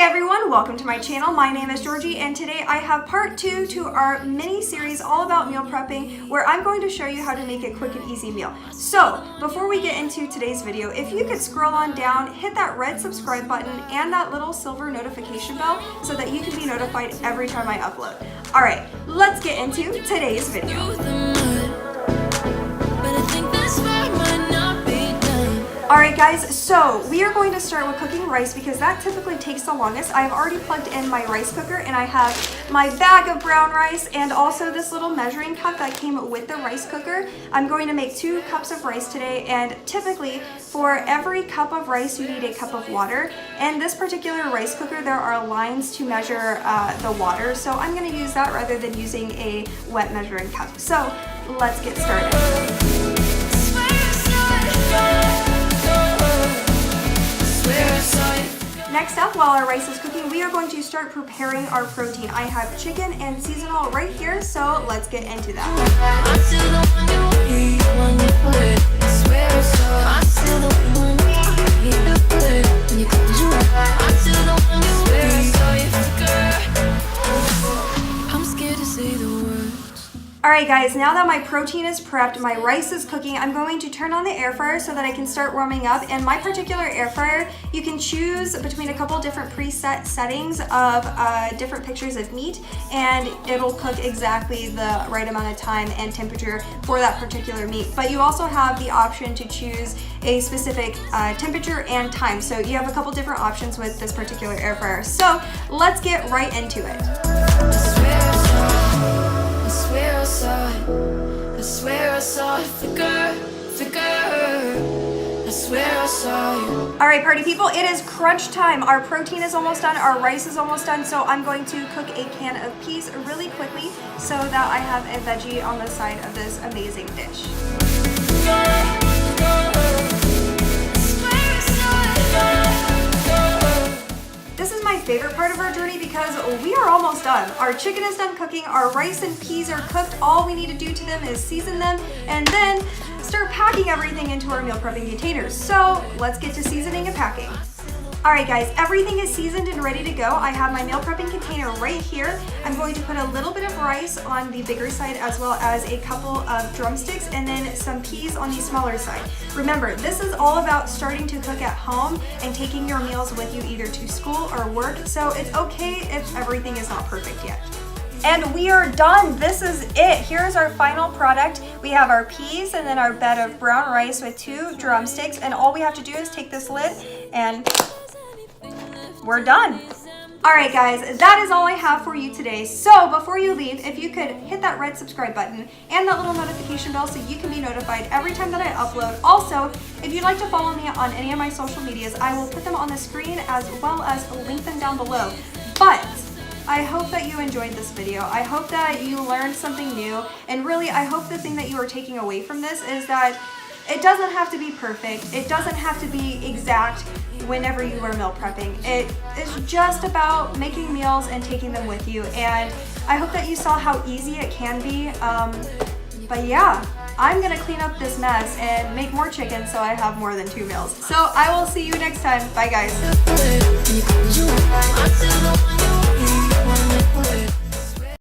everyone, welcome to my channel. My name is Georgie and today I have part 2 to our mini series all about meal prepping where I'm going to show you how to make a quick and easy meal. So before we get into today's video, if you could scroll on down, hit that red subscribe button and that little silver notification bell so that you can be notified every time I upload. Alright, let's get into today's video. Alright guys, so we are going to start with cooking rice because that typically takes the longest. I've already plugged in my rice cooker and I have my bag of brown rice and also this little measuring cup that came with the rice cooker. I'm going to make 2 cups of rice today, and typically for every cup of rice you need a cup of water. And this particular rice cooker, there are lines to measure the water, so I'm going to use that rather than using a wet measuring cup. So let's get started. Next up, while our rice is cooking, we are going to start preparing our protein. I have chicken and seasonal right here, so let's get into that. Alright guys, now that my protein is prepped, my rice is cooking, I'm going to turn on the air fryer so that I can start warming up. And my particular air fryer, you can choose between a couple different preset settings of different pictures of meat, and it'll cook exactly the right amount of time and temperature for that particular meat. But you also have the option to choose a specific temperature and time. So you have a couple different options with this particular air fryer. So let's get right into it. I swear I saw a figure. I swear I saw you. Alright party people, it is crunch time. Our protein is almost done, our rice is almost done, so I'm going to cook a can of peas really quickly so that I have a veggie on the side of this amazing dish. This is my favorite part of our journey because we are almost done. Our chicken is done cooking, our rice and peas are cooked. All we need to do to them is season them and then start packing everything into our meal prepping containers. So let's get to seasoning and packing. Alright guys, everything is seasoned and ready to go. I have my meal prepping container right here. I'm going to put a little bit of rice on the bigger side as well as a couple of drumsticks and then some peas on the smaller side. Remember, this is all about starting to cook at home and taking your meals with you either to school or work, so it's okay if everything is not perfect yet. And we are done. This is it. Here's our final product. We have our peas and then our bed of brown rice with 2 drumsticks, and all we have to do is take this lid and we're done. Alright guys, that is all I have for you today. So before you leave, if you could hit that red subscribe button and that little notification bell so you can be notified every time that I upload. Also, if you'd like to follow me on any of my social medias, I will put them on the screen as well as link them down below. But I hope that you enjoyed this video. I hope that you learned something new, and really I hope the thing that you are taking away from this is that it doesn't have to be perfect. It doesn't have to be exact whenever you are meal prepping. It is just about making meals and taking them with you, and I hope that you saw how easy it can be. But yeah, I'm gonna clean up this mess and make more chicken so I have more than 2 meals. So I will see you next time. Bye guys.